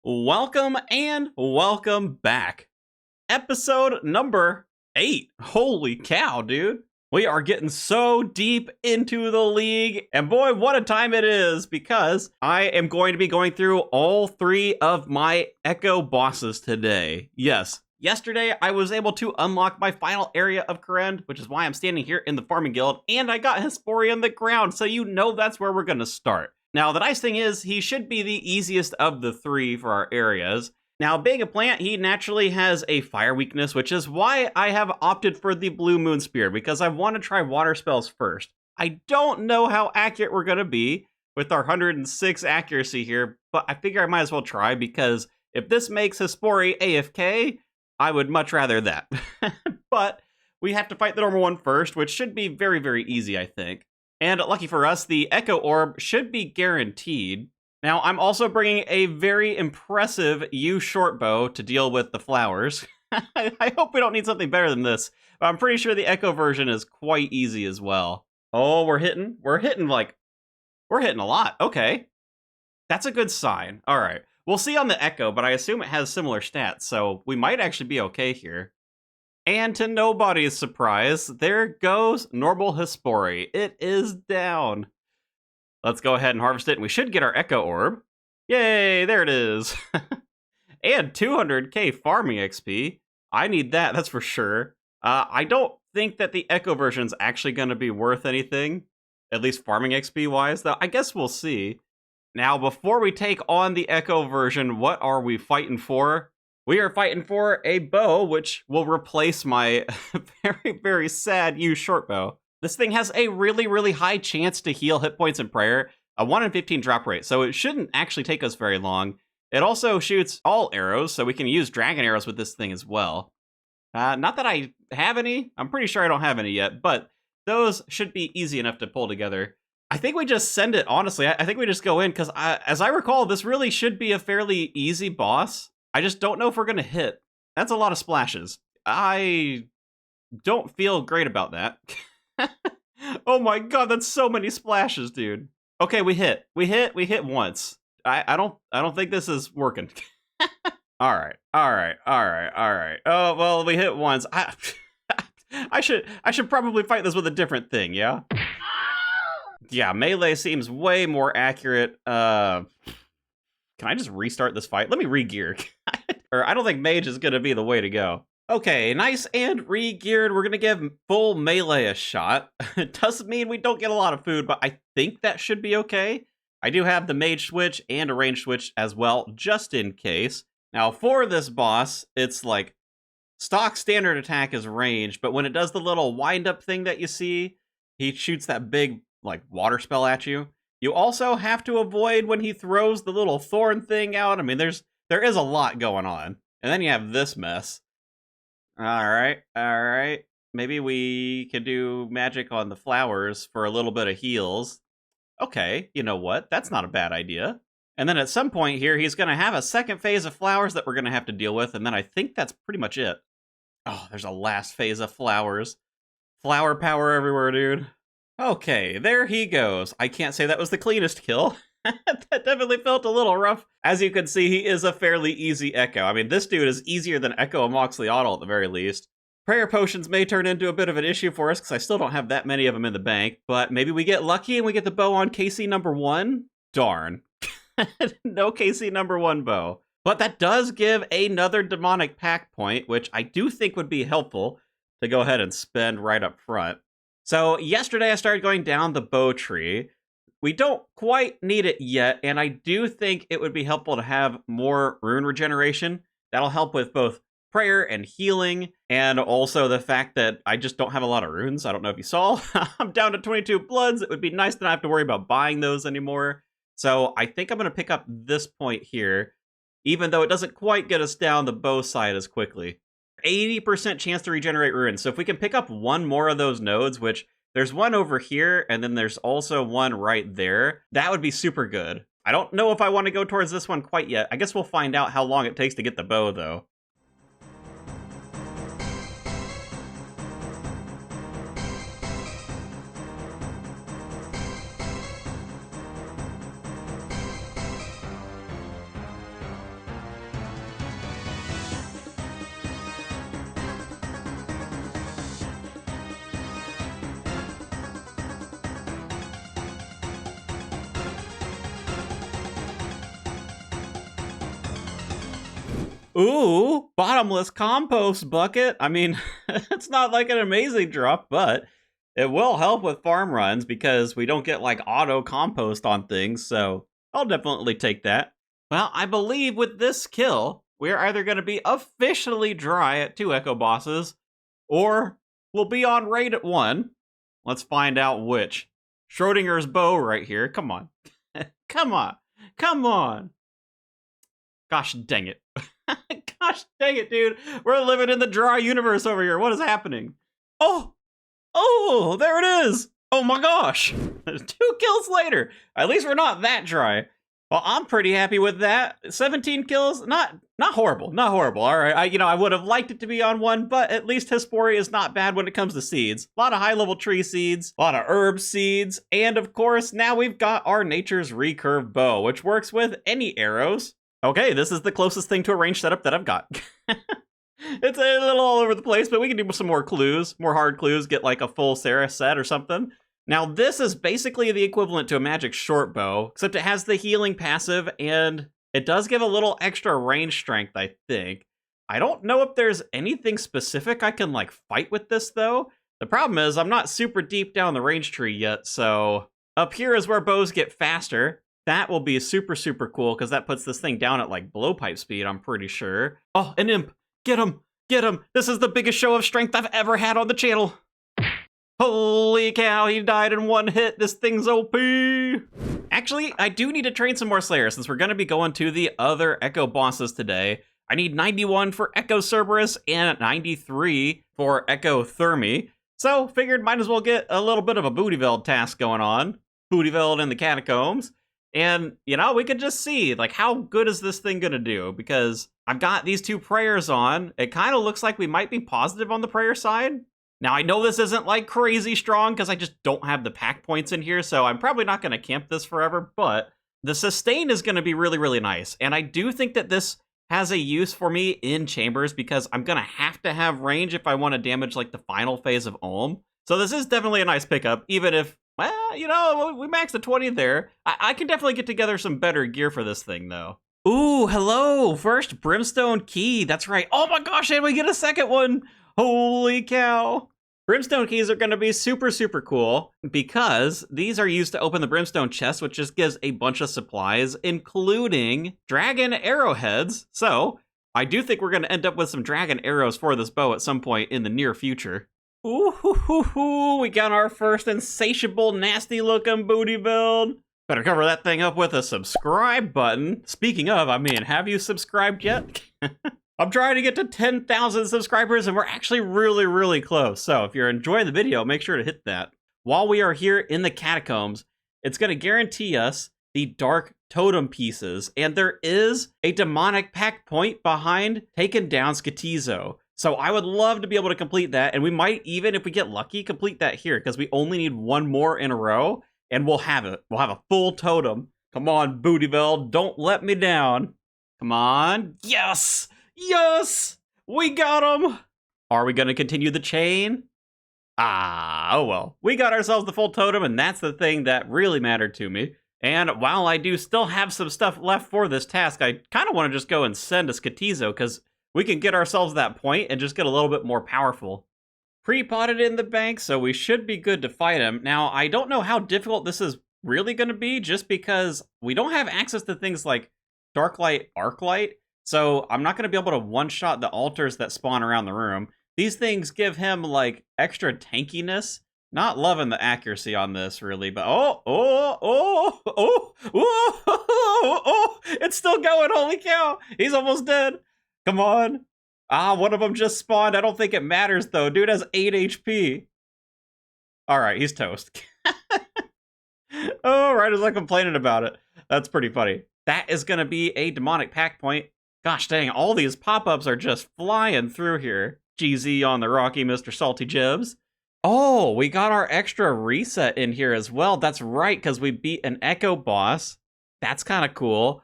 Welcome and welcome back. Episode number 8. Holy cow, dude. We are getting so deep into the league, and boy, what a time it is, because I am going to be going through all 3 of my Echo bosses today. Yes, yesterday I was able to unlock my final area of Karen, which is why I'm standing here in the farming guild, and I got Hesperia in the ground, so you know that's where we're going to start. Now, the nice thing is, he should be the easiest of the 3 for our areas. Now, being a plant, he naturally has a fire weakness, which is why I have opted for the Blue Moon Spear, because I want to try water spells first. I don't know how accurate we're going to be with our 106 accuracy here, but I figure I might as well try, because if this makes Hesperia AFK, I would much rather that. But we have to fight the normal one first, which should be very, very easy, I think. And lucky for us, the Echo Orb should be guaranteed. Now, I'm also bringing a very impressive yew shortbow to deal with the flowers. I hope we don't need something better than this, but I'm pretty sure the Echo version is quite easy as well. Oh, we're hitting a lot. Okay. That's a good sign. All right. We'll see on the Echo, but I assume it has similar stats, so we might actually be okay here. And to nobody's surprise, there goes normal Hesperia. It is down. Let's go ahead and harvest it, and we should get our Echo Orb. Yay, there it is. And 200k farming XP. I need that, that's for sure. I don't think that the Echo version is actually going to be worth anything, at least farming XP-wise, though I guess we'll see. Now, before we take on the Echo version, what are we fighting for? We are fighting for a bow, which will replace my very, very sad yew shortbow. This thing has a really, really high chance to heal hit points in prayer, a 1 in 15 drop rate, so it shouldn't actually take us very long. It also shoots all arrows, so we can use dragon arrows with this thing as well. Not that I have any. I'm pretty sure I don't have any yet, but those should be easy enough to pull together. I think we just send it, honestly. I think we just go in, because as I recall, this really should be a fairly easy boss. I just don't know if we're going to hit. That's a lot of splashes. I don't feel great about that. Oh my god, that's so many splashes, dude. Okay, we hit once. I don't think this is working. All right. Oh, well, we hit once. I should probably fight this with a different thing, yeah? Yeah, melee seems way more accurate. Can I just restart this fight? Let me re-gear. Or I don't think mage is going to be the way to go. Okay, nice and re-geared. We're going to give full melee a shot. It doesn't mean we don't get a lot of food, but I think that should be okay. I do have the mage switch and a range switch as well, just in case. Now, for this boss, it's like stock standard attack is range, but when it does the little wind-up thing that you see, he shoots that big like water spell at you. You also have to avoid when he throws the little thorn thing out. I mean, there is a lot going on. And then you have this mess. All right. Maybe we can do magic on the flowers for a little bit of heals. Okay, you know what? That's not a bad idea. And then at some point here, he's going to have a second phase of flowers that we're going to have to deal with. And then I think that's pretty much it. Oh, there's a last phase of flowers. Flower power everywhere, dude. Okay, there he goes. I can't say that was the cleanest kill. That definitely felt a little rough. As you can see, he is a fairly easy Echo. I mean, this dude is easier than Echo Amoxicillin at the very least. Prayer potions may turn into a bit of an issue for us, because I still don't have that many of them in the bank, but maybe we get lucky and we get the bow on KC number 1? Darn. No KC number 1 bow. But that does give another demonic pact point, which I do think would be helpful to go ahead and spend right up front. So yesterday I started going down the bow tree. We don't quite need it yet, and I do think it would be helpful to have more rune regeneration. That'll help with both prayer and healing, and also the fact that I just don't have a lot of runes. I don't know if you saw. I'm down to 22 bloods. It would be nice to not have to worry about buying those anymore. So I think I'm going to pick up this point here, even though it doesn't quite get us down the bow side as quickly. 80% chance to regenerate runes. So if we can pick up one more of those nodes, which there's one over here, and then there's also one right there, that would be super good. I don't know if I want to go towards this one quite yet. I guess we'll find out how long it takes to get the bow, though. Ooh, bottomless compost bucket. I mean, it's not like an amazing drop, but it will help with farm runs because we don't get like auto compost on things, so I'll definitely take that. Well, I believe with this kill, we're either going to be officially dry at 2 Echo Bosses, or we'll be on raid at 1. Let's find out which. Schrodinger's bow right here. Come on. Come on. Come on. Gosh dang it. Gosh dang it, dude. We're living in the dry universe over here. What is happening? Oh! Oh, there it is! Oh my gosh! 2 kills later. At least we're not that dry. Well, I'm pretty happy with that. 17 kills, not horrible, not horrible. All right, I would have liked it to be on 1, but at least Hesperia is not bad when it comes to seeds. A lot of high-level tree seeds, a lot of herb seeds, and of course, now we've got our Nature's Recurve bow, which works with any arrows. Okay, this is the closest thing to a range setup that I've got. It's a little all over the place, but we can do some more clues, more hard clues, get like a full Sarah set or something. Now, this is basically the equivalent to a magic short bow, except it has the healing passive, and it does give a little extra range strength, I think. I don't know if there's anything specific I can, like, fight with this, though. The problem is, I'm not super deep down the range tree yet, so up here is where bows get faster. That will be super, super cool, because that puts this thing down at, like, blowpipe speed, I'm pretty sure. Oh, an imp! Get him! Get him! This is the biggest show of strength I've ever had on the channel! Holy cow, he died in 1 hit. This thing's OP. Actually, I do need to train some more Slayers since we're going to be going to the other Echo bosses today. I need 91 for Echo Cerberus and 93 for Echo Thermi. So, figured might as well get a little bit of a Bootyveld task going on. Bootyveld in the catacombs. And, we could just see, like, how good is this thing going to do? Because I've got these 2 prayers on. It kind of looks like we might be positive on the prayer side. Now, I know this isn't, like, crazy strong because I just don't have the pack points in here, so I'm probably not going to camp this forever, but the sustain is going to be really, really nice. And I do think that this has a use for me in chambers because I'm going to have range if I want to damage, like, the final phase of Ulm. So this is definitely a nice pickup, even if, well, we maxed the 20 there. I can definitely get together some better gear for this thing, though. Ooh, hello! First Brimstone Key, that's right. Oh my gosh, and we get a second one! Holy cow! Brimstone keys are going to be super, super cool because these are used to open the Brimstone chest, which just gives a bunch of supplies, including dragon arrowheads. So I do think we're going to end up with some dragon arrows for this bow at some point in the near future. Ooh, hoo, hoo, hoo. We got our first insatiable, nasty-looking booty build. Better cover that thing up with a subscribe button. Speaking of, have you subscribed yet? I'm trying to get to 10,000 subscribers, and we're actually really, really close. So if you're enjoying the video, make sure to hit that. While we are here in the catacombs, it's going to guarantee us the dark totem pieces, and there is a demonic pack point behind taking down Skatizo. So I would love to be able to complete that, and we might even, if we get lucky, complete that here, because we only need 1 more in a row, and we'll have it. We'll have a full totem. Come on, Bootyveld, don't let me down. Come on. Yes! Yes! We got him! Are we going to continue the chain? Oh well. We got ourselves the full totem, and that's the thing that really mattered to me. And while I do still have some stuff left for this task, I kind of want to just go and send a Skatizo, because we can get ourselves that point and just get a little bit more powerful. Pre-potted in the bank, so we should be good to fight him. Now, I don't know how difficult this is really going to be, just because we don't have access to things like Darklight, Arclight. So I'm not going to be able to one-shot the altars that spawn around the room. These things give him, like, extra tankiness. Not loving the accuracy on this, really, but it's still going, holy cow! He's almost dead! Come on! One of them just spawned. I don't think it matters, though. Dude has 8 HP. Alright, he's toast. Oh, right as I'm complaining about it. That's pretty funny. That is going to be a demonic pack point. Gosh dang, all these pop-ups are just flying through here. GZ on the Rocky, Mr. Salty Jibs. Oh, we got our extra reset in here as well. That's right, because we beat an Echo boss. That's kind of cool.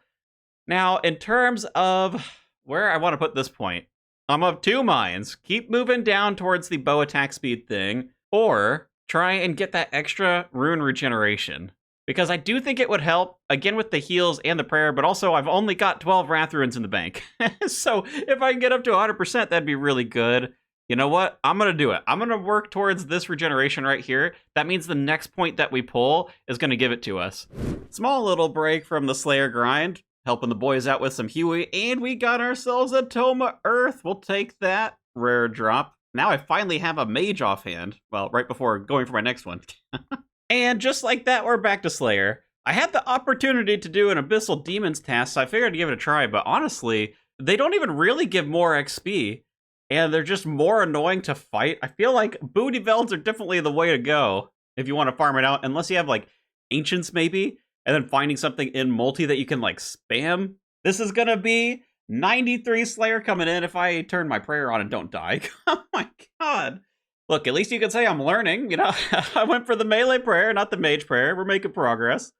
Now, in terms of where I want to put this point, I'm of 2 minds. Keep moving down towards the bow attack speed thing, or try and get that extra rune regeneration. because I do think it would help, again, with the heals and the prayer, but also I've only got 12 Wrath Runes in the bank. So if I can get up to 100%, that'd be really good. You know what? I'm going to do it. I'm going to work towards this regeneration right here. That means the next point that we pull is going to give it to us. Small little break from the Slayer grind, helping the boys out with some Huey, and we got ourselves a Toma Earth. We'll take that rare drop. Now I finally have a mage offhand. Well, right before going for my next one. And just like that, we're back to Slayer. I had the opportunity to do an Abyssal Demons task, so I figured I'd give it a try, but honestly, they don't even really give more XP, and they're just more annoying to fight. I feel like booty belts are definitely the way to go if you want to farm it out, unless you have, like, Ancients maybe, and then finding something in multi that you can, like, spam. This is gonna be 93 Slayer coming in if I turn my prayer on and don't die. Oh my god. Look, at least you can say I'm learning, you know? I went for the melee prayer, not the mage prayer. We're making progress.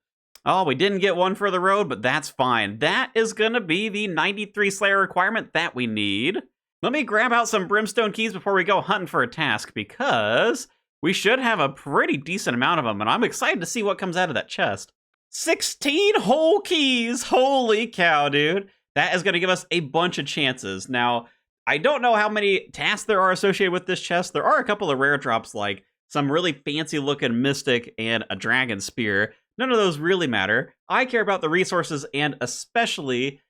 Oh, we didn't get one for the road, but that's fine. That is gonna be the 93 Slayer requirement that we need. Let me grab out some Brimstone keys before we go hunting for a task, because we should have a pretty decent amount of them, and I'm excited to see what comes out of that chest. 16 whole keys! Holy cow, dude. That is gonna give us a bunch of chances. Now, I don't know how many tasks there are associated with this chest. There are a couple of rare drops, like some really fancy looking Mystic and a Dragon Spear. None of those really matter. I care about the resources, and especially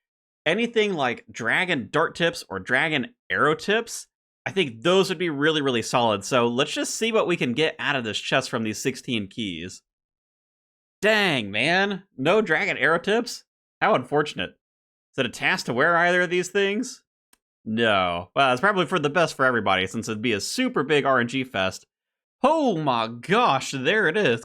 anything like Dragon Dart Tips or Dragon Arrow Tips. I think those would be really, really solid. So let's just see what we can get out of this chest from these 16 keys. Dang, man. No Dragon Arrow Tips? How unfortunate. Is it a task to wear either of these things? No. Well, it's probably for the best for everybody, since it'd be a super big RNG fest. Oh my gosh, there it is.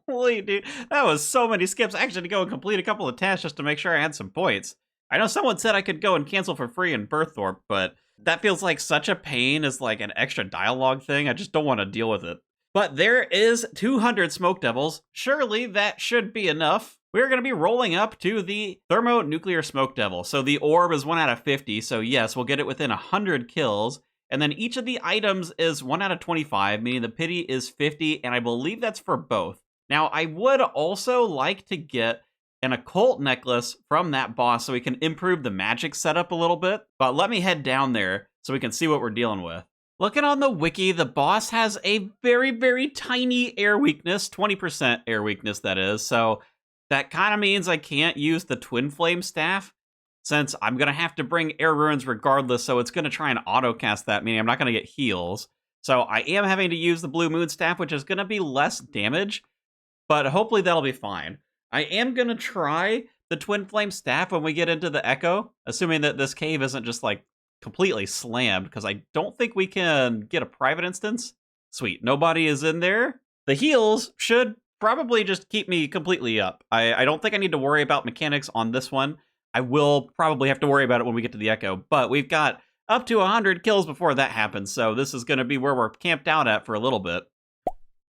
Holy dude, that was so many skips. I actually had to go and complete a couple of tasks just to make sure I had some points. I know someone said I could go and cancel for free in Berthorpe, but that feels like such a pain as like an extra dialogue thing. I just don't want to deal with it. But there is 200 Smoke Devils. Surely that should be enough. We're going to be rolling up to the Thermonuclear Smoke Devil. So the orb is 1 out of 50, so yes, we'll get it within 100 kills. And then each of the items is 1 out of 25, meaning the pity is 50, and I believe that's for both. Now, I would also like to get an occult necklace from that boss so we can improve the magic setup a little bit. But let me head down there so we can see what we're dealing with. Looking on the wiki, the boss has a very, very tiny air weakness, 20% air weakness that is, so that kind of means I can't use the Twin Flame Staff, since I'm going to have to bring Air Runes regardless, so it's going to try and auto-cast that, meaning I'm not going to get heals. So I am having to use the Blue Moon Staff, which is going to be less damage, but hopefully that'll be fine. I am going to try the Twin Flame Staff when we get into the Echo, assuming that this cave isn't just, like, completely slammed, because I don't think we can get a private instance. Sweet, nobody is in there. The heals should probably just keep me completely up. I don't think I need to worry about mechanics on this one. I will probably have to worry about it when we get to the Echo, but we've got up to 100 kills before that happens, so this is going to be where we're camped out at for a little bit.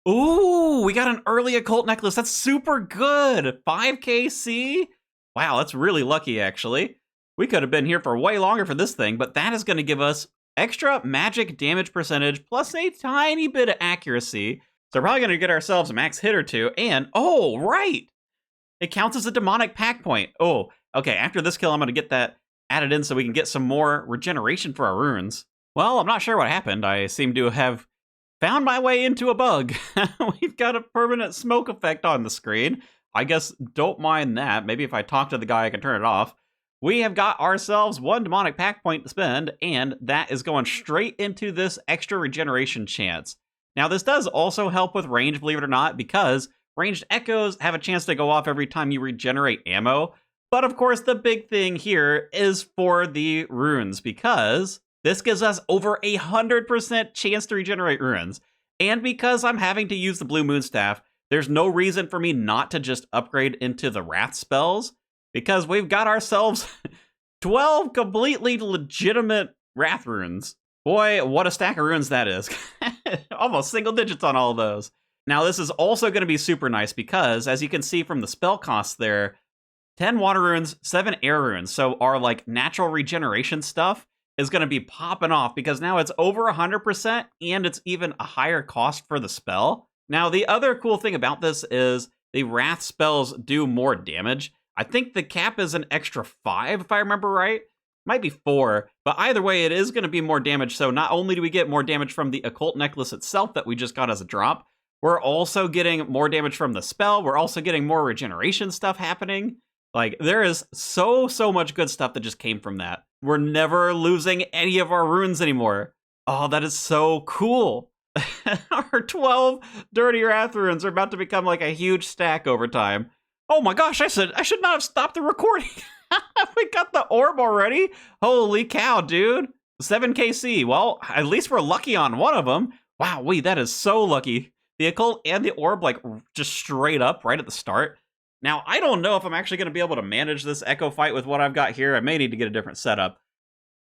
Ooh, we got an early occult necklace. That's super good. 5kc? Wow, that's really lucky, actually. We could have been here for way longer for this thing, but that is going to give us extra magic damage percentage plus a tiny bit of accuracy. So we're probably going to get ourselves a max hit or two, and, oh, right! It counts as a demonic pack point. Oh, okay, after this kill, I'm going to get that added in so we can get some more regeneration for our runes. Well, I'm not sure what happened. I seem to have found my way into a bug. We've got a permanent smoke effect on the screen. I guess don't mind that. Maybe if I talk to the guy, I can turn it off. We have got ourselves 1 demonic pack point to spend, and that is going straight into this extra regeneration chance. Now, this does also help with range, believe it or not, because ranged echoes have a chance to go off every time you regenerate ammo. But of course, the big thing here is for the runes, because this gives us over 100% chance to regenerate runes. And because I'm having to use the Blue Moon Staff, there's no reason for me not to just upgrade into the Wrath spells, because we've got ourselves 12 completely legitimate Wrath runes. Boy, what a stack of runes that is. Almost single digits on all of those. Now, this is also going to be super nice because, as you can see from the spell costs there, 10 water runes, 7 air runes. So our like natural regeneration stuff is going to be popping off because now it's over 100% and it's even a higher cost for the spell. Now, the other cool thing about this is the Wrath spells do more damage. I think the cap is an extra 5, if I remember right. Might be 4, but either way, it is going to be more damage. So not only do we get more damage from the Occult Necklace itself that we just got as a drop, we're also getting more damage from the spell. We're also getting more regeneration stuff happening. Like, there is so much good stuff that just came from that. We're never losing any of our runes anymore. Oh, that is so cool. Our 12 Dirty Wrath runes are about to become like a huge stack over time. Oh my gosh, I should not have stopped the recording. We got the orb already? Holy cow, dude. 7 KC. Well, at least we're lucky on one of them. Wow, that is so lucky. The occult and the orb, like, just straight up right at the start. Now, I don't know if I'm actually going to be able to manage this echo fight with what I've got here. I may need to get a different setup.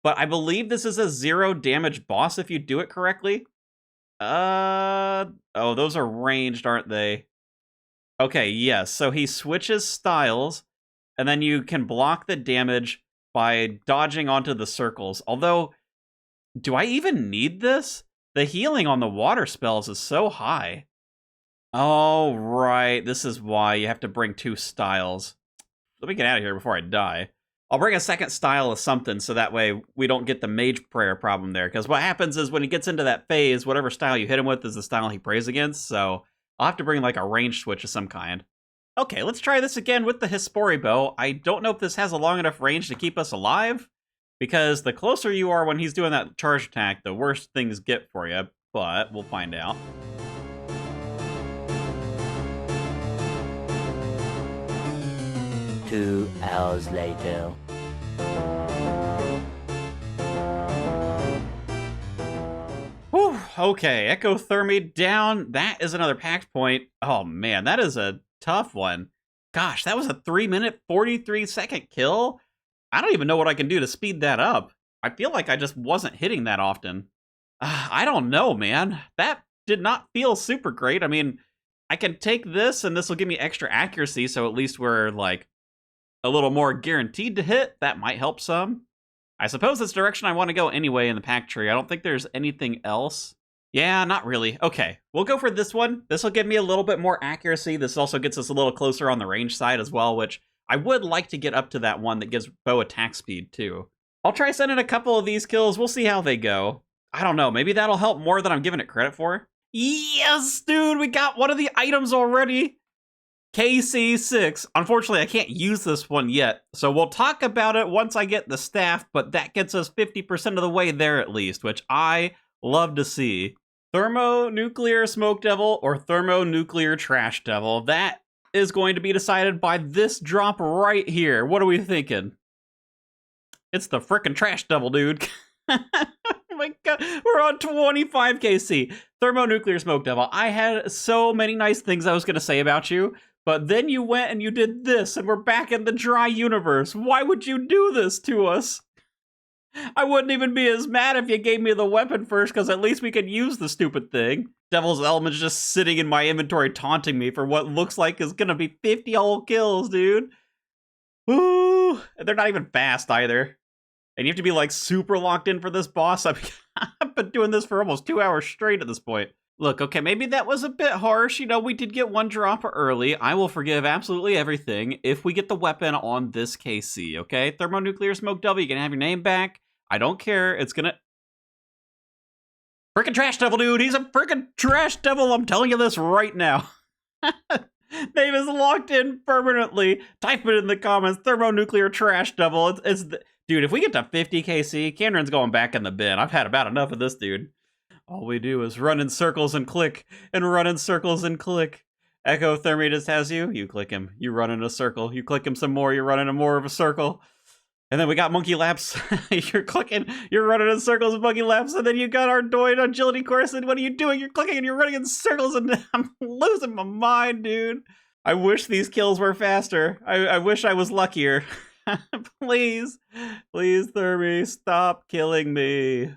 But I believe this is a 0 damage boss if you do it correctly. Oh, those are ranged, aren't they? Okay, yes. So he switches styles, and then you can block the damage by dodging onto the circles. Although, do I even need this? The healing on the water spells is so high. Oh, right. This is why you have to bring 2 styles. Let me get out of here before I die. I'll bring a second style of something so that way we don't get the mage prayer problem there. Because what happens is when he gets into that phase, whatever style you hit him with is the style he prays against. So I'll have to bring like a range switch of some kind. Okay, let's try this again with the Hispori Bow. I don't know if this has a long enough range to keep us alive, because the closer you are when he's doing that charge attack, the worse things get for you. But we'll find out. Two hours later. Whew, okay, Ectothermy down. That is another pact point. Oh man, that is a tough one. Gosh, that was a 3-minute, 43-second kill. I don't even know what I can do to speed that up. I feel like I just wasn't hitting that often. I don't know, man. That did not feel super great. I mean, I can take this and this will give me extra accuracy, so at least we're like a little more guaranteed to hit. That might help some. I suppose that's the direction I want to go anyway in the pack tree. I don't think there's anything else. Yeah, not really. Okay, we'll go for this one. This will give me a little bit more accuracy. This also gets us a little closer on the range side as well, which I would like to get up to that one that gives bow attack speed too. I'll try sending a couple of these kills. We'll see how they go. I don't know. Maybe that'll help more than I'm giving it credit for. Yes, dude, we got one of the items already. KC6. Unfortunately, I can't use this one yet, so we'll talk about it once I get the staff, but that gets us 50% of the way there at least, which I love to see. Thermonuclear Smoke Devil or Thermonuclear Trash Devil. That is going to be decided by this drop right here. What are we thinking? It's the frickin' Trash Devil, dude. Oh my god, we're on 25 KC. Thermonuclear Smoke Devil. I had so many nice things I was going to say about you, but then you went and you did this, and we're back in the dry universe. Why would you do this to us? I wouldn't even be as mad if you gave me the weapon first, because at least we could use the stupid thing. Devil's Element's just sitting in my inventory taunting me for what looks like is going to be 50 whole kills, dude. Ooh, they're not even fast either. And you have to be like super locked in for this boss. I've been doing this for almost 2 hours straight at this point. Look, okay, maybe that was a bit harsh. You know, we did get one drop early. I will forgive absolutely everything if we get the weapon on this KC, okay? Thermonuclear Smoke Devil, you can have your name back. I don't care. It's gonna... Frickin' Trash Devil, dude. He's a frickin' Trash Devil. I'm telling you this right now. Name is locked in permanently. Type it in the comments. Thermonuclear Trash Devil. Dude, if we get to 50 KC, Canron's going back in the bin. I've had about enough of this dude. All we do is run in circles and click, and run in circles and click. Ectothermy just has you. You click him. You run in a circle. You click him some more. You run in more of a circle. And then we got Monkey Laps. You're clicking. You're running in circles with Monkey Laps. And then you got our Doid Agility course. And what are you doing? You're clicking and you're running in circles. And I'm losing my mind, dude. I wish these kills were faster. I wish I was luckier. Please. Please, Thermy, stop killing me.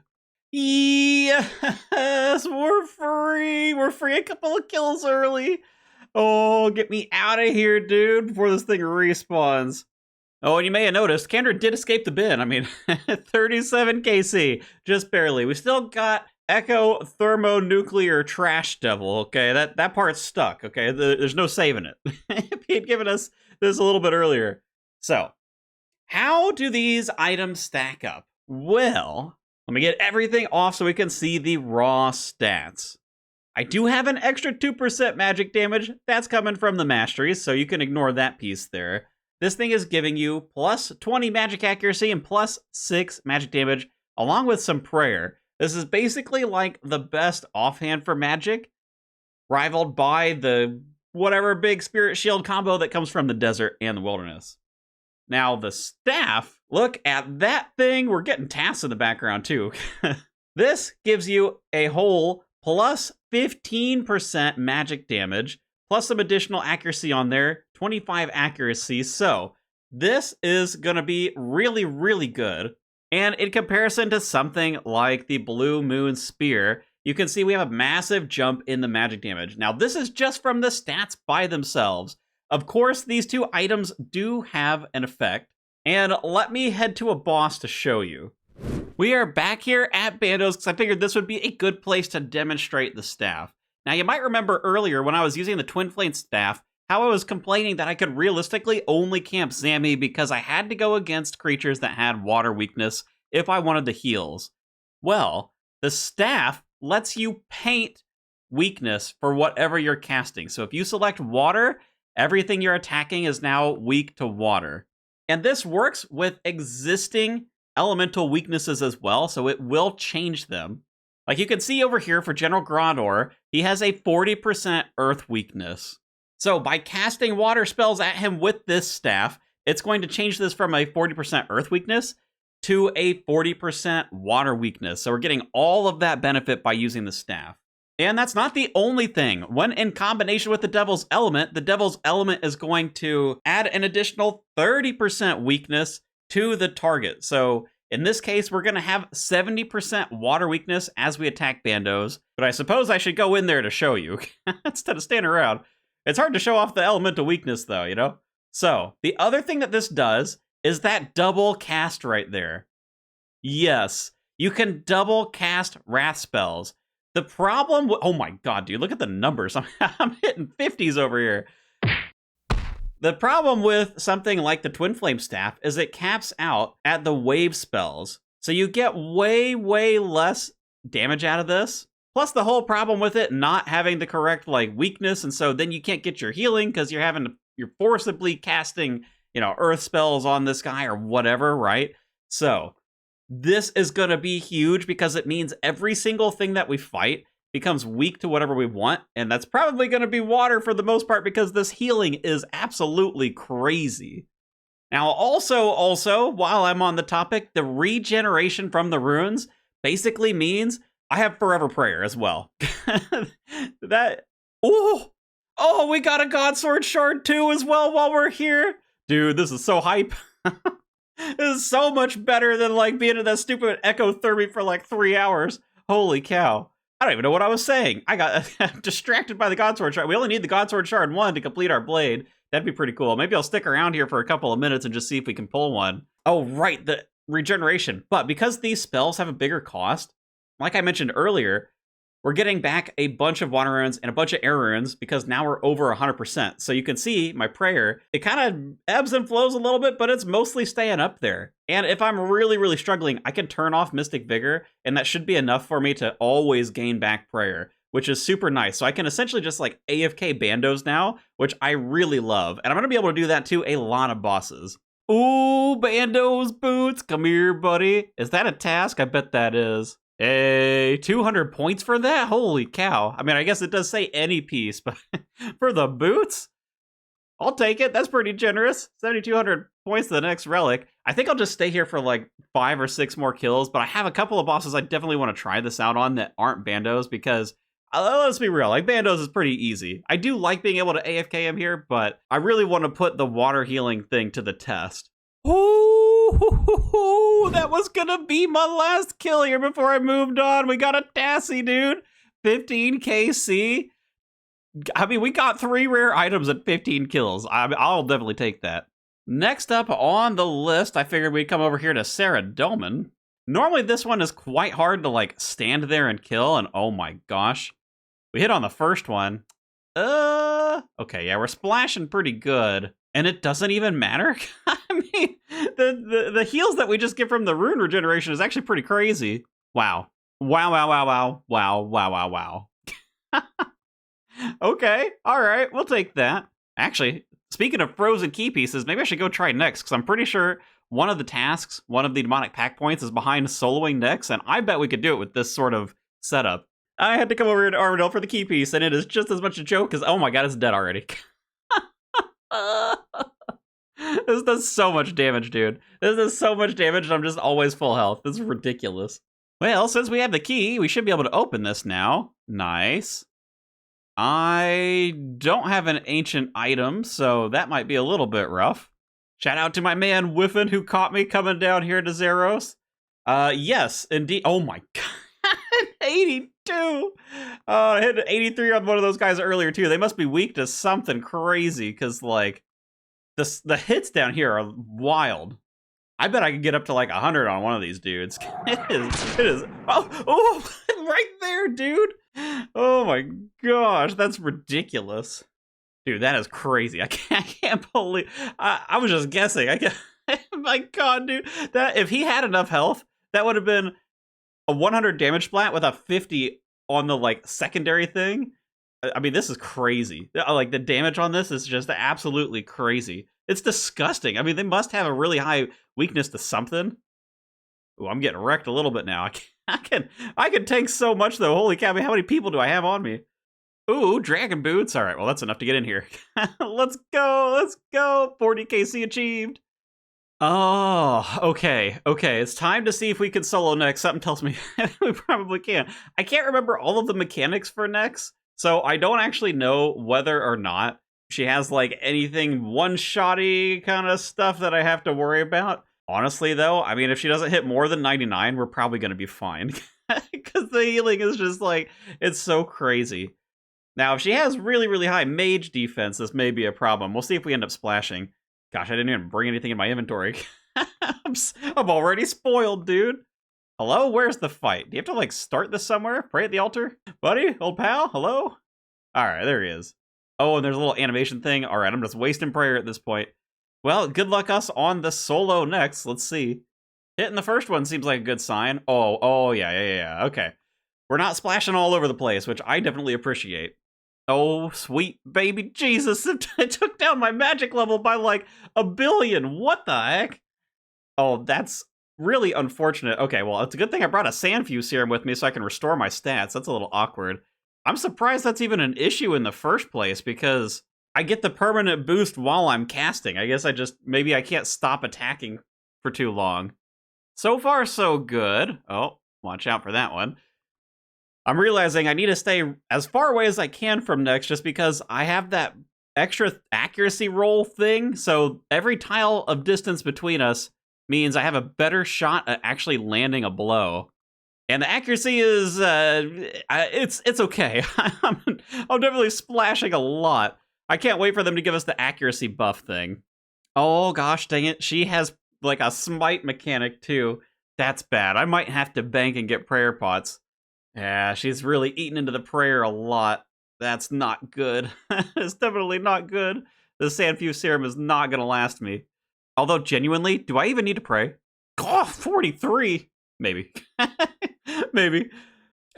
Yes, we're free. We're free a couple of kills early. Oh, get me out of here, dude, before this thing respawns. Oh, and you may have noticed, Kendra did escape the bin. I mean, 37 KC, just barely. We still got Echo Thermonuclear Trash Devil, okay? That part's stuck, okay? There's no saving it. If he had given us this a little bit earlier. So, how do these items stack up? Well, let me get everything off so we can see the raw stats. I do have an extra 2% magic damage. That's coming from the masteries, so you can ignore that piece there. This thing is giving you plus 20 magic accuracy and plus 6 magic damage, along with some prayer. This is basically like the best offhand for magic, rivaled by the whatever big spirit shield combo that comes from the desert and the wilderness. Now, the staff, look at that thing. We're getting tasks in the background, too. This gives you a whole plus 15% magic damage, plus some additional accuracy on there, 25 accuracy. So, this is going to be really, really good. And in comparison to something like the Blue Moon Spear, you can see we have a massive jump in the magic damage. Now, this is just from the stats by themselves. Of course, these two items do have an effect. And let me head to a boss to show you. We are back here at Bandos because I figured this would be a good place to demonstrate the staff. Now, you might remember earlier when I was using the Twin Flame staff, how I was complaining that I could realistically only camp Zammy because I had to go against creatures that had water weakness if I wanted the heals. Well, the staff lets you paint weakness for whatever you're casting. So if you select water, everything you're attacking is now weak to water. And this works with existing elemental weaknesses as well, so it will change them. Like you can see over here for General Grandor, he has a 40% earth weakness. So by casting water spells at him with this staff, it's going to change this from a 40% earth weakness to a 40% water weakness. So we're getting all of that benefit by using the staff. And that's not the only thing. When in combination with the Devil's Element is going to add an additional 30% weakness to the target. So in this case, we're going to have 70% water weakness as we attack Bandos. But I suppose I should go in there to show you instead of standing around. It's hard to show off the elemental weakness though, you know? So the other thing that this does is that double cast right there. Yes, you can double cast wrath spells. The problem, oh my god, dude, look at the numbers. I'm hitting 50s over here. The problem with something like the Twin Flame Staff is it caps out at the wave spells. So you get way, way less damage out of this. Plus the whole problem with it not having the correct weakness, and so then you can't get your healing because you're forcibly casting, earth spells on this guy or whatever, right? So this is going to be huge because it means every single thing that we fight becomes weak to whatever we want, and that's probably going to be water for the most part because this healing is absolutely crazy. Now, also, while I'm on the topic, the regeneration from the runes basically means I have Forever Prayer as well. We got a Godsword Shard too as well while we're here. Dude, this is so hype. This is so much better than being in that stupid ecothermy for 3 hours. Holy cow. I don't even know what I was saying. I got distracted by the Godsword Shard. We only need the Godsword Shard 1 to complete our blade. That'd be pretty cool. Maybe I'll stick around here for a couple of minutes and just see if we can pull one. Oh, right, the regeneration. But because these spells have a bigger cost, like I mentioned earlier, we're getting back a bunch of water runes and a bunch of air runes because now we're over 100%. So you can see my prayer, it kind of ebbs and flows a little bit, but it's mostly staying up there. And if I'm really, really struggling, I can turn off Mystic Vigor, and that should be enough for me to always gain back prayer, which is super nice. So I can essentially just AFK Bandos now, which I really love. And I'm going to be able to do that to a lot of bosses. Ooh, Bandos boots, come here, buddy. Is that a task? I bet that is. Hey, 200 points for that? Holy cow. I mean, I guess it does say any piece, but for the boots? I'll take it. That's pretty generous. 7,200 points to the next relic. I think I'll just stay here for 5 or 6 more kills, but I have a couple of bosses I definitely want to try this out on that aren't Bandos because, let's be real, Bandos is pretty easy. I do like being able to AFK him here, but I really want to put the water healing thing to the test. Ooh, that was gonna be my last kill here before I moved on. We got a Tassie, dude. 15 KC. I mean, we got 3 rare items at 15 kills. I'll definitely take that. Next up on the list, I figured we'd come over here to Sarah Dolman. Normally this one is quite hard to like stand there and kill, and oh my gosh. We hit on the first one. Okay, yeah, we're splashing pretty good. And it doesn't even matter. I mean, the heals that we just get from the rune regeneration is actually pretty crazy. Wow. Wow, wow, wow, wow, wow, wow, wow, wow. Okay, all right, we'll take that. Actually, speaking of frozen key pieces, maybe I should go try Nyx, because I'm pretty sure one of the tasks, one of the demonic pack points is behind soloing Nyx, and I bet we could do it with this sort of setup. I had to come over here to Armadale for the key piece, and it is just as much a joke as, oh my god, it's dead already. This does so much damage, dude. This does so much damage, and I'm just always full health. This is ridiculous. Well, since we have the key, we should be able to open this now. Nice. I don't have an ancient item, so that might be a little bit rough. Shout out to my man Whiffin who caught me coming down here to Zeros. Yes, indeed. Oh my god, 82. I hit 83 on one of those guys earlier too. They must be weak to something crazy, because like the hits down here are wild. I bet I could get up to like 100 on one of these dudes. It is. Oh, right there, dude. Oh my gosh, that's ridiculous. Dude, that is crazy. I can't believe. I was just guessing. I can't. My god, dude. That if he had enough health, that would have been a 100 damage splat with a 50 on the like secondary thing. I mean, this is crazy. Like the damage on this is just absolutely crazy. It's disgusting. I mean, they must have a really high weakness to something. Ooh, I'm getting wrecked a little bit now. I can tank so much though. Holy cow! I mean, how many people do I have on me? Ooh, dragon boots. All right, well that's enough to get in here. Let's go. Let's go. 40 KC achieved. Oh, okay. It's time to see if we can solo Nyx. Something tells me we probably can. I can't remember all of the mechanics for Nyx, so I don't actually know whether or not she has like anything one-shotty kind of stuff that I have to worry about. Honestly, though, I mean, if she doesn't hit more than 99, we're probably going to be fine. Because the healing is just like, it's so crazy. Now, if she has really, really high mage defense, this may be a problem. We'll see if we end up splashing. Gosh, I didn't even bring anything in my inventory. I'm already spoiled, dude. Hello? Where's the fight? Do you have to, like, start this somewhere? Pray at the altar? Buddy? Old pal? Hello? Alright, there he is. Oh, and there's a little animation thing. Alright, I'm just wasting prayer at this point. Well, good luck us on the solo next. Let's see. Hitting the first one seems like a good sign. Oh, yeah. Okay. We're not splashing all over the place, which I definitely appreciate. Oh, sweet baby Jesus. It took down my magic level by like 1 billion. What the heck? Oh, that's really unfortunate. Okay, well, it's a good thing I brought a Sandfuse serum with me so I can restore my stats. That's a little awkward. I'm surprised that's even an issue in the first place, because I get the permanent boost while I'm casting. I guess maybe I can't stop attacking for too long. So far, so good. Oh, watch out for that one. I'm realizing I need to stay as far away as I can from Nyx, just because I have that extra accuracy roll thing. So every tile of distance between us means I have a better shot at actually landing a blow. And the accuracy is, it's okay. I'm definitely splashing a lot. I can't wait for them to give us the accuracy buff thing. Oh gosh, dang it. She has like a smite mechanic too. That's bad. I might have to bank and get prayer pots. Yeah, she's really eaten into the prayer a lot. That's not good. It's definitely not good. The Sandfuse serum is not going to last me. Although, genuinely, do I even need to pray? Oh, 43! Maybe. Maybe.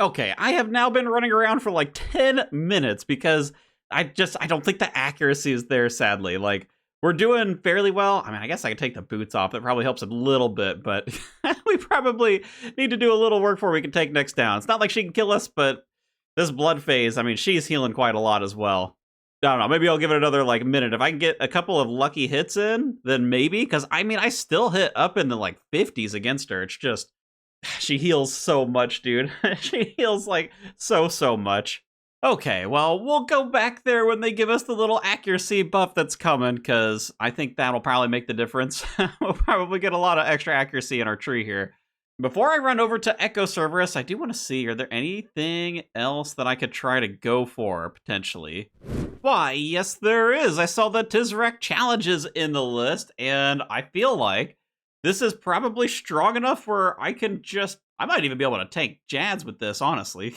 Okay, I have now been running around for like 10 minutes because I don't think the accuracy is there, sadly. Like, we're doing fairly well. I mean, I guess I could take the boots off. That probably helps a little bit, but we probably need to do a little work before we can take Nyx down. It's not like she can kill us, but this blood phase, I mean, she's healing quite a lot as well. I don't know, maybe I'll give it another, like, minute. If I can get a couple of lucky hits in, then maybe, because, I mean, I still hit up in the, like, 50s against her. It's just, she heals so much, dude. She heals, like, so much. Okay, well, we'll go back there when they give us the little accuracy buff that's coming, because I think that'll probably make the difference. We'll probably get a lot of extra accuracy in our tree here. Before I run over to Echo Cerberus, I do want to see, are there anything else that I could try to go for, potentially? Why, yes there is! I saw the Tizrak challenges in the list, and I feel like This is probably strong enough where I might even be able to tank Jads with this, honestly.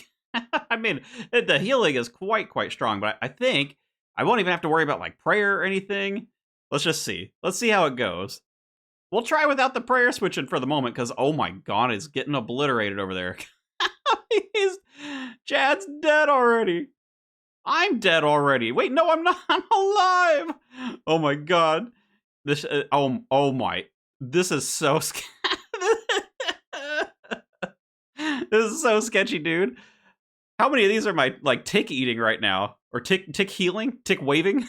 I mean, the healing is quite strong, but I think I won't even have to worry about like prayer or anything. Let's just see. Let's see how it goes. We'll try without the prayer switching for the moment, because oh my god, he's getting obliterated over there. Jad's dead already. I'm dead already. Wait, no, I'm not. I'm alive. Oh my god. This. Oh my. This is so. This is so sketchy, dude. How many of these are my like tick eating right now, or tick healing, tick waving?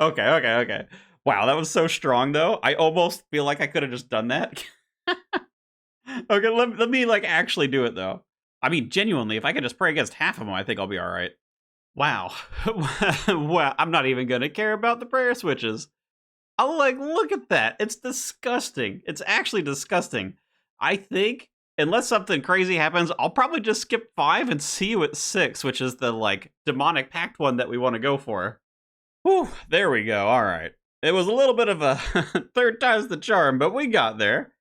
Okay. Wow, that was so strong though. I almost feel like I could have just done that. Okay, let me like actually do it though. I mean, genuinely, if I could just pray against half of them, I think I'll be all right. Wow. Well, I'm not even gonna care about the prayer switches. I'll like, look at that. It's disgusting. It's actually disgusting. I think, unless something crazy happens, I'll probably just skip 5 and see you at 6, which is the like demonic pact one that we want to go for. Whew, there we go. All right. It was a little bit of a third time's the charm, but we got there.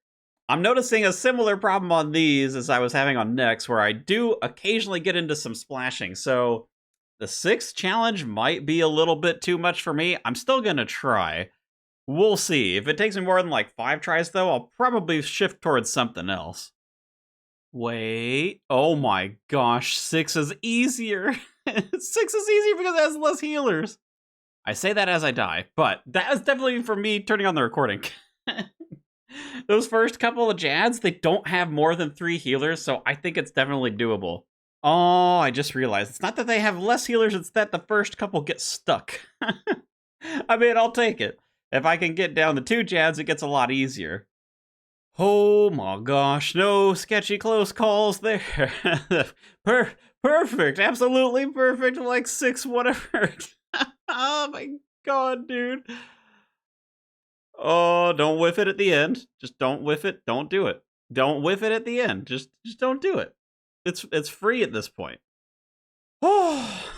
I'm noticing a similar problem on these as I was having on Nex, where I do occasionally get into some splashing. So the 6th challenge might be a little bit too much for me. I'm still going to try. We'll see. If it takes me more than like 5 tries, though, I'll probably shift towards something else. Wait. Oh my gosh. 6 is easier. 6 is easier because it has less healers. I say that as I die, but that is definitely for me turning on the recording. Those first couple of Jads, they don't have more than 3 healers, so I think it's definitely doable. Oh, I just realized. It's not that they have less healers, it's that the first couple get stuck. I mean, I'll take it. If I can get down to 2 Jads, it gets a lot easier. Oh my gosh, no sketchy close calls there. Perfect, absolutely perfect, like 6 whatever. Oh my god, dude. Oh, don't whiff it at the end. Just don't whiff it. Don't do it. Don't whiff it at the end. Just don't do it. It's free at this point. Oh,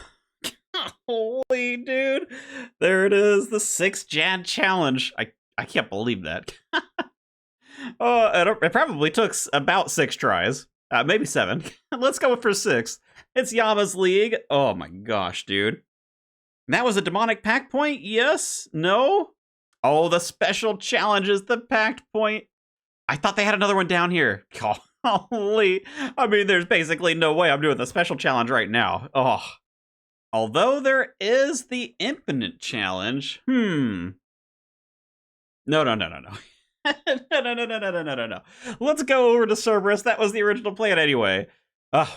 holy dude. There it is, the 6 Jad challenge. I can't believe that. Oh, it probably took about 6 tries. Maybe 7. Let's go for 6. It's Yama's League. Oh my gosh, dude. That was a demonic pact point? Yes? No? Oh, the special challenge is the pact point. I thought they had another one down here. Holy. I mean, there's basically no way I'm doing the special challenge right now. Oh. Although there is the infinite challenge. No. No. No. Let's go over to Cerberus. That was the original plan anyway.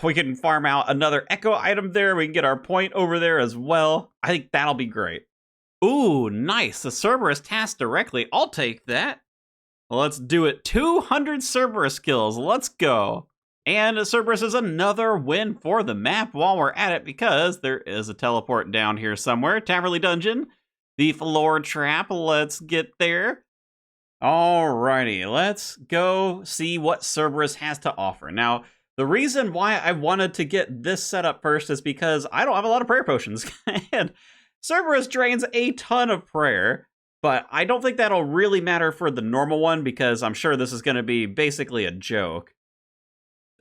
We can farm out another echo item there. We can get our point over there as well. I think that'll be great. Ooh, nice. The Cerberus task directly. I'll take that. Let's do it. 200 Cerberus kills. Let's go. And Cerberus is another win for the map while we're at it, because there is a teleport down here somewhere. Taverley Dungeon. The floor trap. Let's get there. Alrighty, let's go see what Cerberus has to offer. Now, the reason why I wanted to get this set up first is because I don't have a lot of prayer potions. And Cerberus drains a ton of prayer, but I don't think that'll really matter for the normal one, because I'm sure this is going to be basically a joke.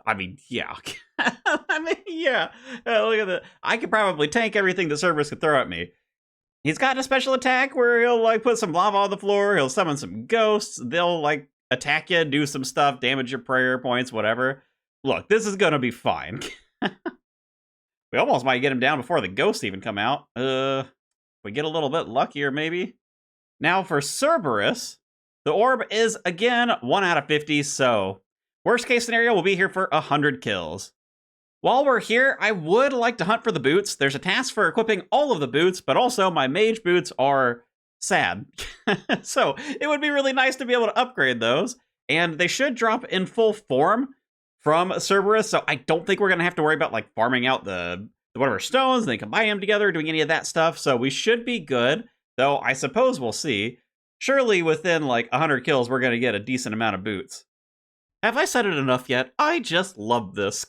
I mean, yeah. Look at that. I could probably tank everything that Cerberus could throw at me. He's got a special attack where he'll like put some lava on the floor, he'll summon some ghosts, they'll like attack you, do some stuff, damage your prayer points, whatever. Look, this is gonna be fine. We almost might get him down before the ghosts even come out. We get a little bit luckier, maybe. Now for Cerberus, the orb is again 1 out of 50, so worst case scenario, we'll be here for 100 kills. While we're here, I would like to hunt for the boots. There's a task for equipping all of the boots, but also my mage boots are sad. So it would be really nice to be able to upgrade those, and they should drop in full form from Cerberus, so I don't think we're going to have to worry about like farming out the whatever stones, and they combine them together, doing any of that stuff, so we should be good, though I suppose we'll see. Surely within like 100 kills, we're going to get a decent amount of boots. Have I said it enough yet? I just love this.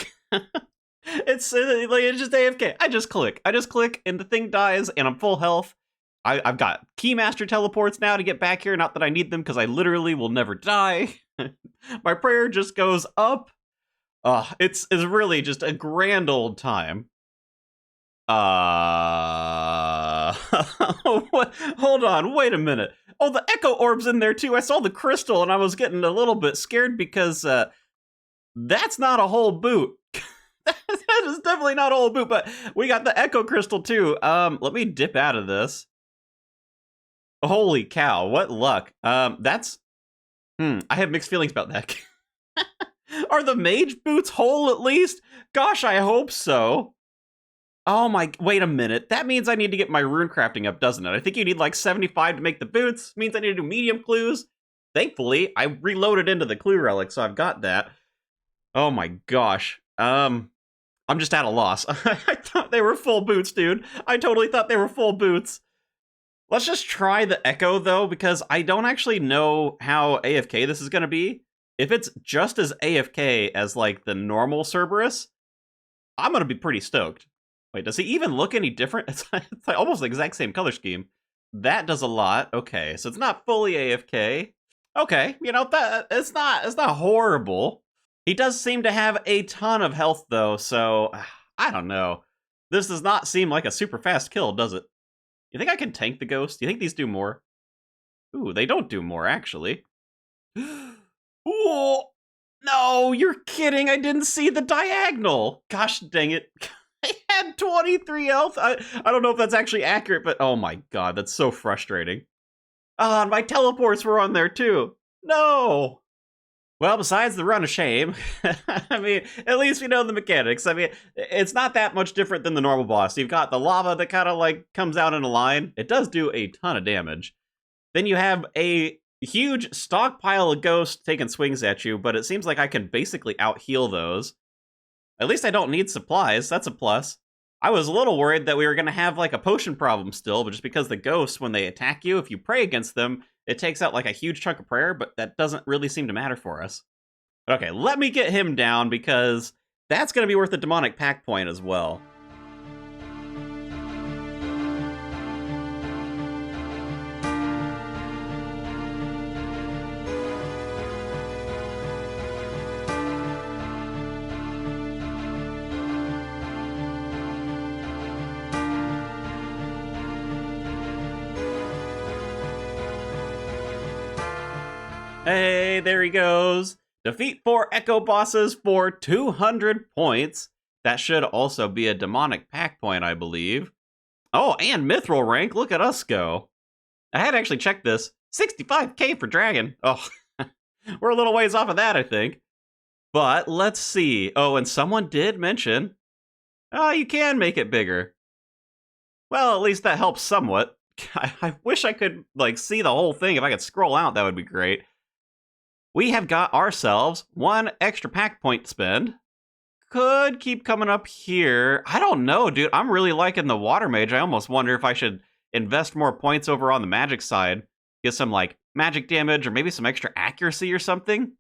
It's just AFK. I just click and the thing dies and I'm full health. I've got Keymaster teleports now to get back here. Not that I need them because I literally will never die. My prayer just goes up. It's really just a grand old time. Hold on, wait a minute. Oh, the Echo Orb's in there too. I saw the crystal and I was getting a little bit scared because that's not a whole boot. That is definitely not a whole boot, but we got the Echo Crystal too. Let me dip out of this. Holy cow, what luck. I have mixed feelings about that. Are the mage boots whole at least? Gosh, I hope so. Oh my, wait a minute. That means I need to get my rune crafting up, doesn't it? I think you need like 75 to make the boots. Means I need to do medium clues. Thankfully, I reloaded into the clue relic, so I've got that. Oh my gosh. I'm just at a loss. I thought they were full boots, dude. I totally thought they were full boots. Let's just try the Echo, though, because I don't actually know how AFK this is going to be. If it's just as AFK as, like, the normal Cerberus, I'm going to be pretty stoked. Wait, does he even look any different? It's like almost the exact same color scheme. That does a lot. Okay, so it's not fully AFK. Okay, you know, it's not horrible. He does seem to have a ton of health, though, so I don't know. This does not seem like a super fast kill, does it? You think I can tank the ghost? Do you think these do more? Ooh, they don't do more, actually. Ooh, no, you're kidding. I didn't see the diagonal. Gosh dang it. I had 23 health. I don't know if that's actually accurate, but oh my god, that's so frustrating. Ah, my teleports were on there too. No. Well, besides the run of shame, I mean, at least we know the mechanics. I mean, it's not that much different than the normal boss. You've got the lava that kind of like comes out in a line. It does do a ton of damage. Then you have a huge stockpile of ghosts taking swings at you, but it seems like I can basically out-heal those. At least I don't need supplies. That's a plus. I was a little worried that we were going to have like a potion problem still, but just because the ghosts, when they attack you, if you pray against them, it takes out like a huge chunk of prayer, but that doesn't really seem to matter for us. Okay, let me get him down because that's going to be worth a demonic pack point as well. Hey, there he goes. Defeat 4 Echo bosses for 200 points. That should also be a demonic pack point, I believe. Oh, and mithril rank. Look at us go. I had actually checked this. 65k for dragon. Oh, we're a little ways off of that, I think. But let's see. Oh, and someone did mention, oh, you can make it bigger. Well, at least that helps somewhat. I wish I could like see the whole thing. If I could scroll out, that would be great. We have got ourselves 1 extra pack point to spend. Could keep coming up here. I don't know, dude. I'm really liking the water mage. I almost wonder if I should invest more points over on the magic side. Get some, like, magic damage or maybe some extra accuracy or something.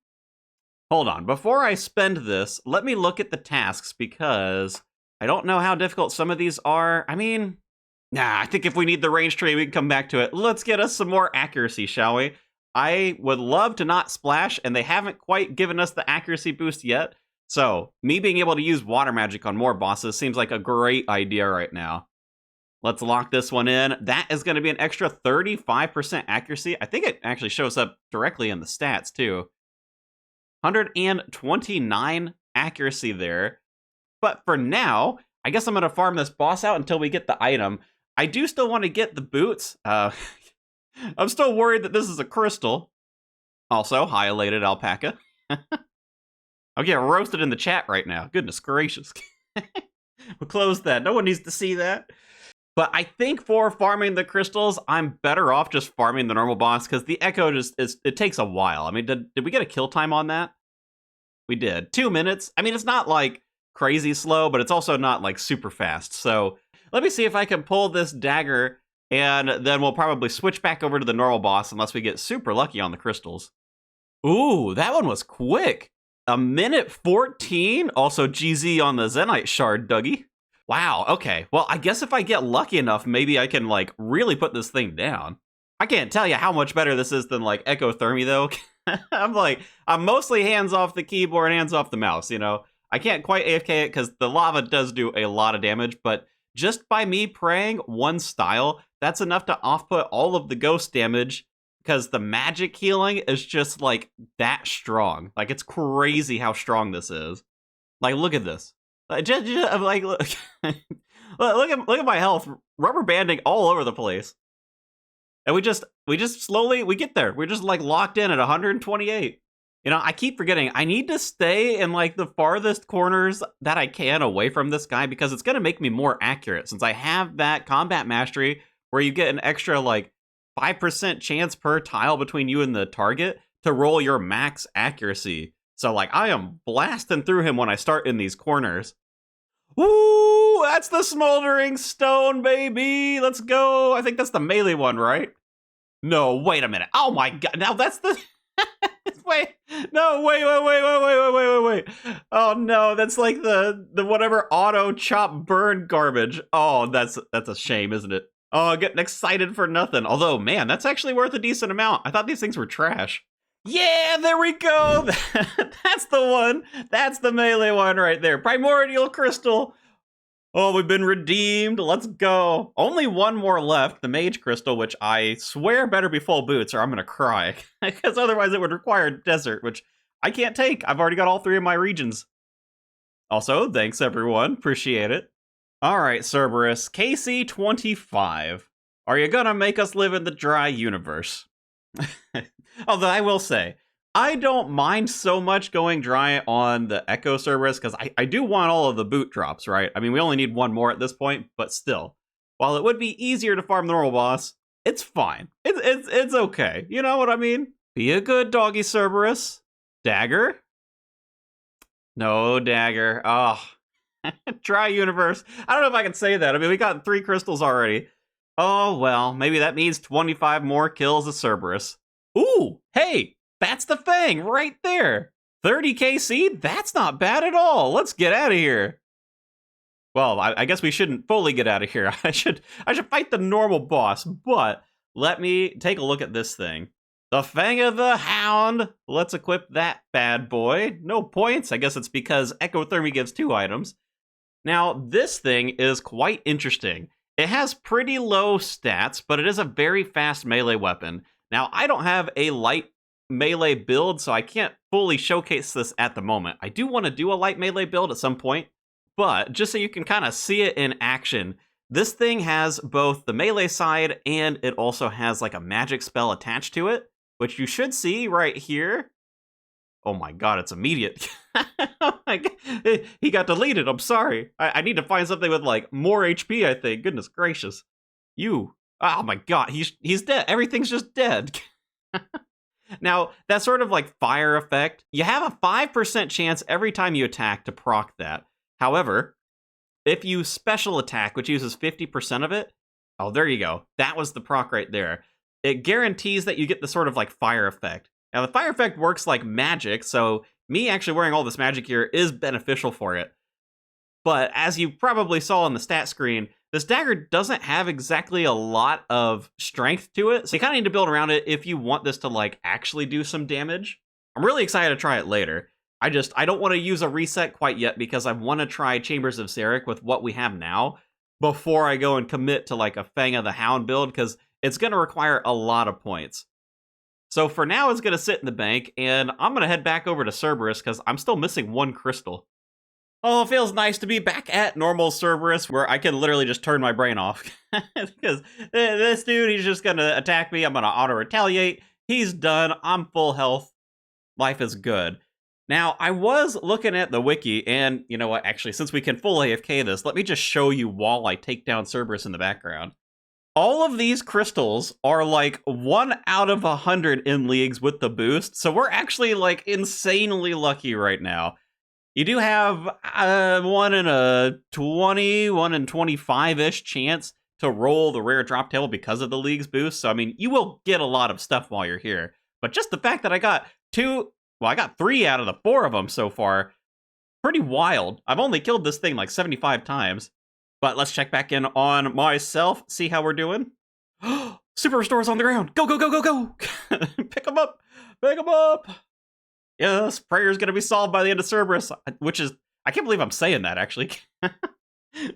Hold on. Before I spend this, let me look at the tasks because I don't know how difficult some of these are. I mean, nah, I think if we need the range tree, we can come back to it. Let's get us some more accuracy, shall we? I would love to not splash, and they haven't quite given us the accuracy boost yet. So, me being able to use water magic on more bosses seems like a great idea right now. Let's lock this one in. That is going to be an extra 35% accuracy. I think it actually shows up directly in the stats, too. 129 accuracy there. But for now, I guess I'm going to farm this boss out until we get the item. I do still want to get the boots. I'm still worried that this is a crystal. Also, highlighted alpaca. I'll get roasted in the chat right now. Goodness gracious. We'll close that. No one needs to see that. But I think for farming the crystals, I'm better off just farming the normal boss because the Echo it takes a while. I mean, did we get a kill time on that? We did. 2 minutes. I mean, it's not like crazy slow, but it's also not like super fast. So let me see if I can pull this dagger. And then we'll probably switch back over to the normal boss unless we get super lucky on the crystals. Ooh, that one was quick. 1:14. Also GZ on the Zenite shard, Dougie. Wow, okay. Well, I guess if I get lucky enough, maybe I can, like, really put this thing down. I can't tell you how much better this is than, like, Ecothermy, though. I'm mostly hands off the keyboard, hands off the mouse, you know? I can't quite AFK it because the lava does do a lot of damage, but just by me praying one style, that's enough to off-put all of the ghost damage because the magic healing is just, like, that strong. Like, it's crazy how strong this is. Like, look at this. I'm like, look, look at my health, rubber banding all over the place, and we just slowly we get there. We're just like locked in at 128. You know, I keep forgetting I need to stay in like the farthest corners that I can away from this guy because it's gonna make me more accurate since I have that combat mastery where you get an extra like 5% chance per tile between you and the target to roll your max accuracy. So like I am blasting through him when I start in these corners. Woo! That's the smoldering stone, baby! Let's go! I think that's the melee one, right? No, wait a minute. Oh my god, now that's the... wait, no, wait. Oh no, that's like the whatever auto chop burn garbage. Oh, that's a shame, isn't it? Oh, getting excited for nothing. Although, man, that's actually worth a decent amount. I thought these things were trash. Yeah, there we go. That's the one. That's the melee one right there. Primordial Crystal. Oh, we've been redeemed. Let's go. Only one more left, the Mage Crystal, which I swear better be full boots or I'm going to cry. Because otherwise it would require Desert, which I can't take. I've already got all 3 of my regions. Also, thanks everyone. Appreciate it. All right, Cerberus. KC25. Are you going to make us live in the dry universe? Although I will say, I don't mind so much going dry on the Echo Cerberus because I do want all of the boot drops, right? I mean, we only need one more at this point, but still. While it would be easier to farm the normal boss, it's fine. It's okay. You know what I mean? Be a good doggy, Cerberus. Dagger? No dagger. Oh. Dry universe. I don't know if I can say that. I mean, we got 3 crystals already. Oh, well, maybe that means 25 more kills of Cerberus. Ooh, hey, that's the thing right there. 30 KC? That's not bad at all. Let's get out of here. Well, I guess we shouldn't fully get out of here. I should fight the normal boss, but let me take a look at this thing. The Fang of the Hound. Let's equip that bad boy. No points. I guess it's because Ecothermy gives 2 items. Now, this thing is quite interesting. It has pretty low stats, but it is a very fast melee weapon. Now, I don't have a light melee build, so I can't fully showcase this at the moment. I do want to do a light melee build at some point, but just so you can kind of see it in action, this thing has both the melee side and it also has like a magic spell attached to it, which you should see right here. Oh my god, it's immediate. Oh my god. He got deleted, I'm sorry. I need to find something with like more HP, I think. Goodness gracious. You. Oh my god, he's dead. Everything's just dead. Now, that sort of like fire effect, you have a 5% chance every time you attack to proc that. However, if you special attack, which uses 50% of it, oh, there you go. That was the proc right there. It guarantees that you get the sort of like fire effect. Now, the fire effect works like magic, so me actually wearing all this magic gear is beneficial for it. But as you probably saw on the stat screen, this dagger doesn't have exactly a lot of strength to it, so you kind of need to build around it if you want this to like actually do some damage. I'm really excited to try it later. I don't want to use a reset quite yet because I want to try Chambers of Xeric with what we have now before I go and commit to like a Fang of the Hound build because it's going to require a lot of points. So for now, it's going to sit in the bank, and I'm going to head back over to Cerberus because I'm still missing 1 crystal. Oh, it feels nice to be back at normal Cerberus where I can literally just turn my brain off. Because this dude, he's just going to attack me. I'm going to auto-retaliate. He's done. I'm full health. Life is good. Now, I was looking at the wiki, and you know what? Actually, since we can full AFK this, let me just show you while I take down Cerberus in the background. All of these crystals are like 1 out of 100 in leagues with the boost, so we're actually like insanely lucky right now. You do have 1 in a 20, 1 in 25-ish chance to roll the rare drop table because of the league's boost, so I mean, you will get a lot of stuff while you're here. But just the fact that I got 3 out of the 4 of them so far, pretty wild. I've only killed this thing like 75 times. But let's check back in on myself, see how we're doing. Super Restore's on the ground. Go, go, go, go, go. Pick them up. Pick them up. Yes, prayer's going to be solved by the end of Cerberus, which is, I can't believe I'm saying that, actually.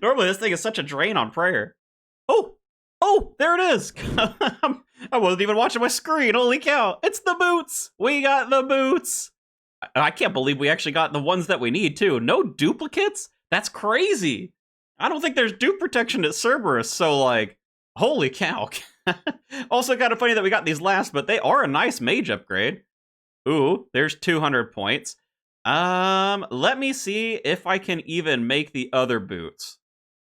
Normally, this thing is such a drain on prayer. Oh, there it is. I wasn't even watching my screen. Holy cow. It's the boots. We got the boots. I can't believe we actually got the ones that we need, too. No duplicates? That's crazy. I don't think there's dupe protection at Cerberus, so, like, holy cow. Also kind of funny that we got these last, but they are a nice mage upgrade. Ooh, there's 200 points. Let me see if I can even make the other boots.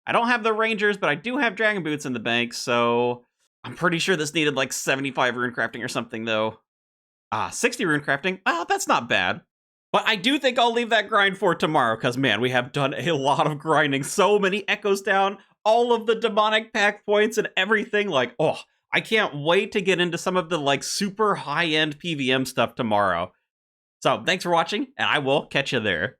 I don't have the Rangers, but I do have Dragon Boots in the bank, so I'm pretty sure this needed like 75 rune crafting or something, though. 60 rune crafting. Oh, that's not bad. But I do think I'll leave that grind for tomorrow, because, man, we have done a lot of grinding. So many echoes down, all of the demonic pack points and everything. Like, oh, I can't wait to get into some of the, like, super high-end PVM stuff tomorrow. So, thanks for watching, and I will catch you there.